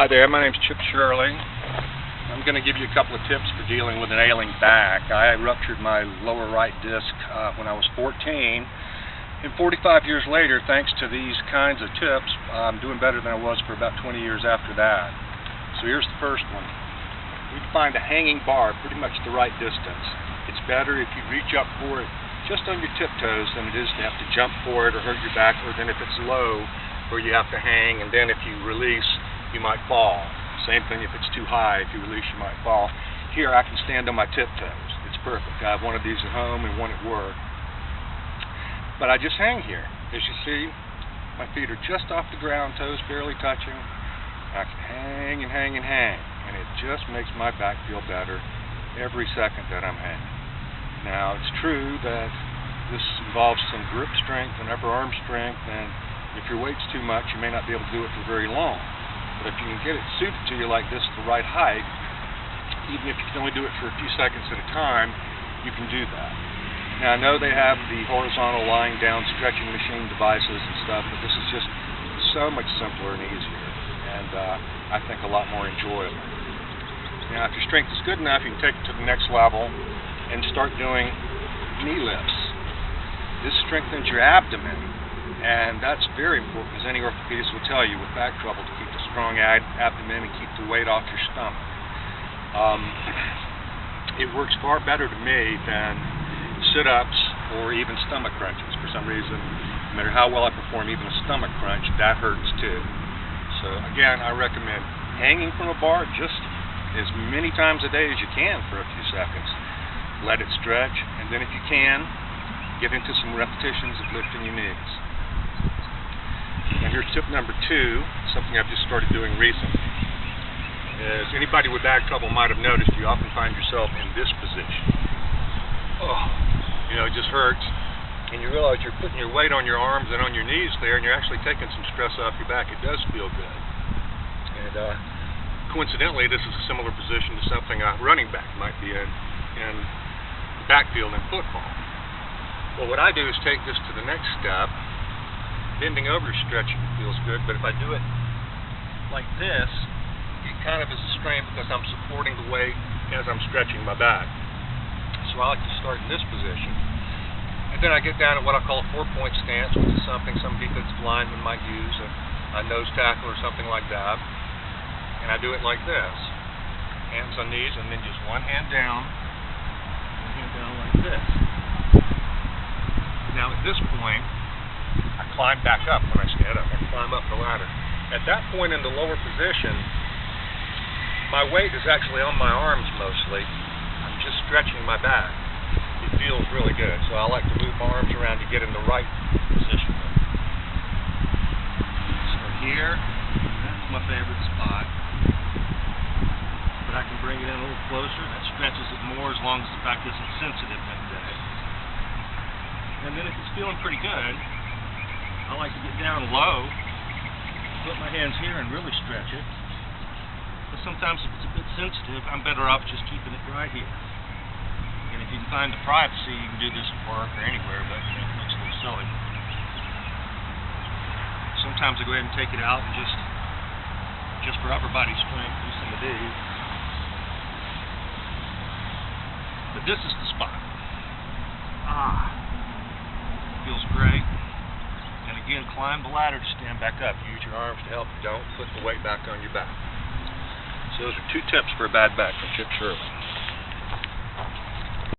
Hi there, my name's Chip Shirley. I'm going to give you a couple of tips for dealing with an ailing back. I ruptured my lower right disc when I was 14, and 45 years later, thanks to these kinds of tips, I'm doing better than I was for about 20 years after that. So here's the first one. We'd find a hanging bar pretty much the right distance. It's better if you reach up for it just on your tiptoes than it is to have to jump for it or hurt your back, or then if it's low where you have to hang, and then if you release, you might fall. Same thing if it's too high. If you release, you might fall. Here, I can stand on my tiptoes. It's perfect. I have one of these at home and one at work. But I just hang here. As you see, my feet are just off the ground, toes barely touching. I can hang and hang and hang, and it just makes my back feel better every second that I'm hanging. Now, it's true that this involves some grip strength and upper arm strength, and if your weight's too much, you may not be able to do it for very long. But if you can get it suited to you like this at the right height, even if you can only do it for a few seconds at a time, you can do that. Now, I know they have the horizontal lying down stretching machine devices and stuff, but this is just so much simpler and easier, and I think a lot more enjoyable. Now, if your strength is good enough, you can take it to the next level and start doing knee lifts. This strengthens your abdomen, and that's very important, as any orthopedist will tell you with back trouble, to keep a strong abdomen and keep the weight off your stomach. It works far better to me than sit-ups or even stomach crunches. For some reason, no matter how well I perform, even a stomach crunch, that hurts too. So again, I recommend hanging from a bar just as many times a day as you can for a few seconds. Let it stretch, and then if you can, get into some repetitions of lifting your knees. Now here's tip number 2, something I've just started doing recently. As anybody with back trouble might have noticed, you often find yourself in this position. Oh, it just hurts. And you realize you're putting your weight on your arms and on your knees there, and you're actually taking some stress off your back. It does feel good. And coincidentally, this is a similar position to something a running back might be in the backfield in football. Well, what I do is take this to the next step. Bending over stretching feels good, but if I do it like this, it kind of is a strain because I'm supporting the weight as I'm stretching my back. So I like to start in this position. And then I get down at what I call a 4-point stance, which is something some defensive linemen might use, a nose tackle or something like that. And I do it like this. Hands on knees, and then just one hand down, one hand down like this. Now at this point, I climb back up when I stand up. I climb up the ladder. At that point in the lower position, my weight is actually on my arms mostly. I'm just stretching my back. It feels really good. So I like to move my arms around to get in the right position. So here, that's my favorite spot. But I can bring it in a little closer. That stretches it more as long as the back isn't sensitive that day. And then if it's feeling pretty good, I like to get down low, put my hands here and really stretch it. But sometimes if it's a bit sensitive, I'm better off just keeping it right here. And if you can find the privacy, you can do this at work or anywhere, but it looks a little silly. Sometimes I go ahead and take it out and just for upper body strength, do some of these. But this is the spot. Feels great. And again, climb the ladder to stand back up. Use your arms to help you. Don't put the weight back on your back. So those are 2 tips for a bad back from Chip Shirley.